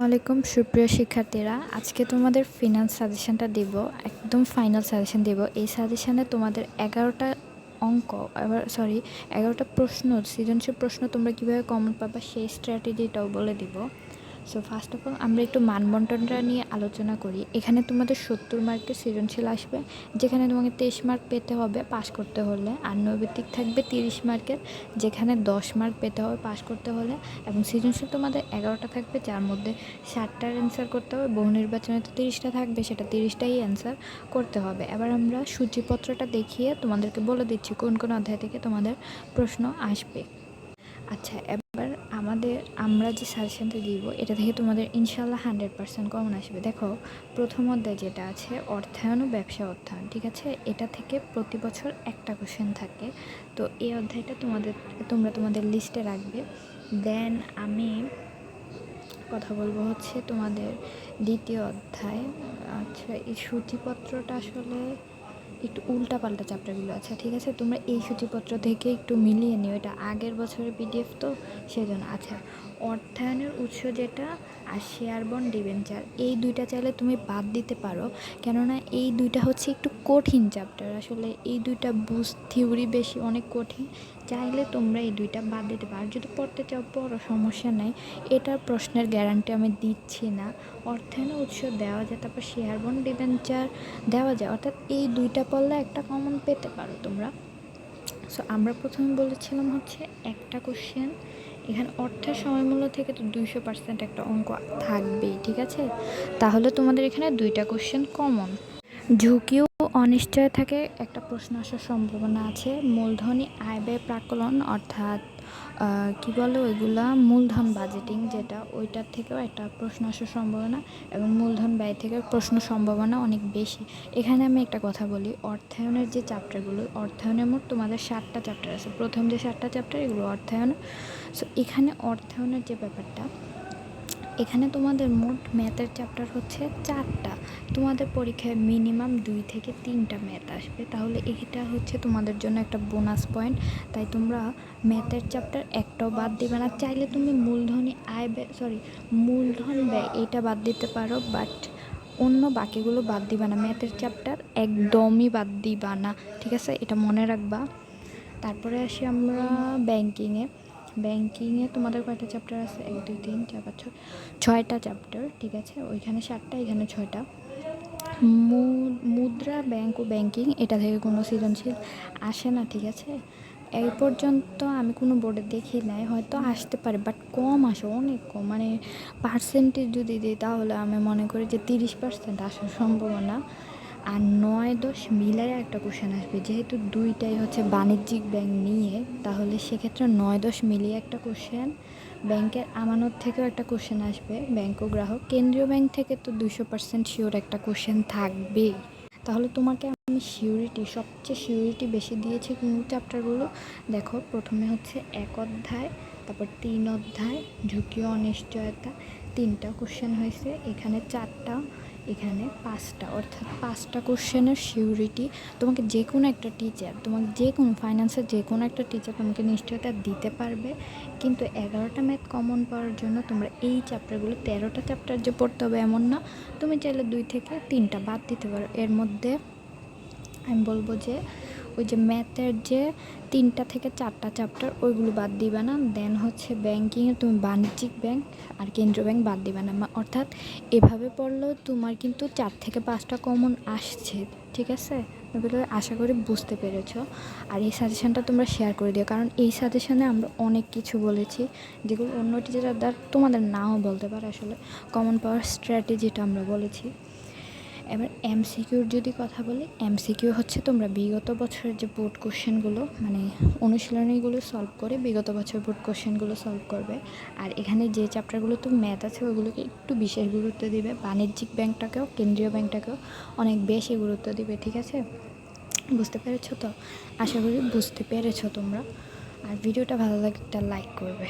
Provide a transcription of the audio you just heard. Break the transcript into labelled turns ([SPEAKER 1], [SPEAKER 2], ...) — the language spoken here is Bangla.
[SPEAKER 1] ওয়ালাইকুম সুপ্রিয় শিক্ষার্থীরা, আজকে তোমাদের ফিনান্স সাজেশনটা দেব, একদম ফাইনাল সাজেশন দেব। এই সাজেশনে তোমাদের 11টা অঙ্ক, 11টা প্রশ্ন, সৃজনশীল প্রশ্ন তোমরা কীভাবে কমন পাবা সেই স্ট্র্যাটেজিটাও বলে দিব। সো ফার্স্ট অফ অল আমরা একটু মানবন্টনটা নিয়ে আলোচনা করি। এখানে তোমাদের 70 মার্কের সৃজনশীল আসবে, যেখানে তোমাকে 23 মার্ক পেতে হবে পাস করতে হলে, আর নৈবেদিক থাকবে 30 মার্কের, যেখানে 10 মার্ক পেতে হবে পাস করতে হলে, এবং সৃজনশীল তোমাদের 11টা থাকবে, যার মধ্যে 60টার অ্যান্সার করতে হবে। বহু নির্বাচনে তো 30টা থাকবে, সেটা 30টাই অ্যান্সার করতে হবে। এবার আমরা সূচিপত্রটা দেখিয়ে তোমাদেরকে বলে দিচ্ছি কোন কোন অধ্যায় থেকে তোমাদের প্রশ্ন আসবে। আচ্ছা, এবার আমরা যে সাজেশনটা দিব এটা থেকে তোমাদের ইনশাল্লাহ 100% কমন আসবে। দেখো, প্রথম অধ্যায় যেটা আছে অর্থায়ন ও ব্যবসা অর্থায়ন, ঠিক আছে, এটা থেকে প্রতি বছর একটা কোশ্চেন থাকে। তো এই অধ্যায়টা তোমরা তোমাদের লিস্টে রাখবে। দেন আমি কথা বলবো হচ্ছে তোমাদের দ্বিতীয় অধ্যায়। আচ্ছা, এই সূচিপত্রটা আসলে একটু উল্টাপাল্টা চ্যাপ্টারগুলো আছে, ঠিক আছে, তোমরা এই সূচিপত্র থেকে একটু মিলিয়ে নিও, এটা আগের বছরের পিডিএফ তো সেজন্য। আচ্ছা, অর্থায়নের উৎস যেটা আর শেয়ার বন্ড ডিবেঞ্চার, এই দুইটা চাইলে তুমি বাদ দিতে পারো, কেননা এই দুইটা হচ্ছে একটু কঠিন চ্যাপ্টার। আসলে এই দুইটা থিওরি বেশি, অনেক কঠিন, চাইলে তোমরা এই দুইটা বাদ দিতে পারো। যদি পড়তে চাও পড়ো, সমস্যা নেই, এটার প্রশ্নের গ্যারান্টি আমি দিচ্ছি না। অর্থায়নের উৎস দেওয়া যায়, তারপর শেয়ার বন্ড ডিবেঞ্চার দেওয়া যায়, অর্থাৎ এই দুইটা পড়লে একটা কমন পেতে পারো তোমরা। সো আমরা প্রথমে বলেছিলাম হচ্ছে একটা কোশ্চেন, এখানে অর্থের সময়মূল্য থেকে তো 200% একটা অঙ্ক থাকবেই, ঠিক আছে, তাহলে তোমাদের এখানে দুইটা কোশ্চেন কমন। ঝুঁকি ও অনিশ্চয় থাকে একটা প্রশ্ন আসার সম্ভাবনা আছে। মূলধনী আয় ব্যয় প্রাকলন, অর্থাৎ কি বলে ওইগুলা, মূলধন বাজেটিং যেটা, ওইটার থেকেও একটা প্রশ্ন আসার সম্ভাবনা, এবং মূলধন ব্যয় থেকে প্রশ্ন সম্ভাবনা অনেক বেশি। এখানে আমি একটা কথা বলি, অর্থায়নের যে চ্যাপ্টারগুলো, অর্থায়নের মোট তোমাদের 7টা চ্যাপ্টার আছে, প্রথম যে 7টা চ্যাপ্টার এগুলো অর্থায়ন। সো এখানে অর্থায়নের যে ব্যাপারটা, এখানে তোমাদের মোট ম্যাথের চ্যাপ্টার হচ্ছে 4টা, তোমাদের পরীক্ষায় মিনিমাম 2 থেকে 3টা ম্যাথ আসবে, তাহলে এটা হচ্ছে তোমাদের জন্য একটা বোনাস পয়েন্ট। তাই তোমরা ম্যাথের চ্যাপ্টার একটাও বাদ দিবে না। চাইলে তুমি মূলধন ব্যয় এটা বাদ দিতে পারো, বাট অন্য বাকিগুলো বাদ দিবা না, ম্যাথের চ্যাপ্টার একদমই বাদ দিবা না, ঠিক আছে, এটা মনে রাখবা। তারপরে আসি আমরা ব্যাংকিংয়ে তোমাদের কয়টা চ্যাপ্টার আছে, 1 2 3 4 5 6টা চ্যাপ্টার, ঠিক আছে, ওইখানে 7টা এখানে 6টা। মুদ্রা ব্যাংক ও ব্যাংকিং, এটা থেকে কোনো সৃজনশীল আসে না, ঠিক আছে, এই পর্যন্ত আমি কোনো বোর্ডে দেখি নাই, হয়তো আসতে পারে বাট কম আসে, অনেক কম, মানে পার্সেন্টেজ যদি দিই তাহলে আমি মনে করি যে 30% আসার সম্ভাবনা। আর 9-10 মিলায় একটা কোশ্চেন আসবে, যেহেতু দুইটাই হচ্ছে বাণিজ্যিক ব্যাংক নিয়ে, তাহলে সেক্ষেত্রে 9-10 মিলিয়ে একটা কোশ্চেন। ব্যাংকের আমানত থেকেও একটা কোশ্চেন আসবে, ব্যাংক ও গ্রাহক। কেন্দ্রীয় ব্যাংক থেকে তো 200% শিওর একটা কোশ্চেন থাকবেই। তাহলে তোমাকে আমি সবচেয়ে সিউরিটি বেশি দিয়েছি কোন চ্যাপ্টারগুলো, দেখো, প্রথমে হচ্ছে 1 অধ্যায়, তারপর 3 অধ্যায়, ঝুঁকি ও অনিশ্চয়তা, 3টা কোশ্চেন হয়েছে, এখানে 4টা, এখানে 5টা, অর্থাৎ 5টা কোশ্চেনের সিউরিটি তোমাকে যে কোনো একটা টিচার, তোমাকে যে কোনো ফাইন্যান্সের যে কোনো একটা টিচার তোমাকে নিশ্চয়তা দিতে পারবে। কিন্তু 11টা ম্যাথ কমন পাওয়ার জন্য তোমরা এই চ্যাপ্টারগুলো, 13টা চ্যাপ্টার যে পড়তে হবে এমন না, তুমি চাইলে 2 থেকে 3টা বাদ দিতে পারো। এর মধ্যে আমি বলবো যে ওই যে ম্যাথের যে 3টা থেকে 4টা চ্যাপ্টার ওইগুলো বাদ দিবে না। দেন হচ্ছে ব্যাংকিংয়ে তুমি বাণিজ্যিক ব্যাংক আর কেন্দ্রীয় ব্যাংক বাদ দিবে না, অর্থাৎ এভাবে পড়লেও তোমার কিন্তু 4 থেকে 5টা কমন আসছে, ঠিক আছে, এগুলো আশা করি বুঝতে পেরেছ। আর এই সাজেশানটা তোমরা শেয়ার করে দিও, কারণ এই সাজেশানে আমরা অনেক কিছু বলেছি যেগুলো অন্য টিচাররা তোমাদের নাও বলতে পারে। আসলে কমন পাওয়ার স্ট্র্যাটেজিটা আমরা বলেছি। এবার এমসিকিউর যদি কথা বলি, এমসিকিউ হচ্ছে তোমরা বিগত বছরের যে বোর্ড কোশ্চেনগুলো, মানে অনুশীলনীগুলো সলভ করে বিগত বছরের বোর্ড কোশ্চেনগুলো সলভ করবে। আর এখানে যে চ্যাপ্টারগুলো তো ম্যাথ আছে ওইগুলোকে একটু বিশেষ গুরুত্ব দিবে, বাণিজ্যিক ব্যাংকটাকেও কেন্দ্রীয় ব্যাংকটাকেও অনেক বেশি গুরুত্ব দিবে, ঠিক আছে, বুঝতে পেরেছো তো? আশা করি বুঝতে পেরেছো তোমরা। আর ভিডিওটা ভালো লাগলে একটা লাইক করবে।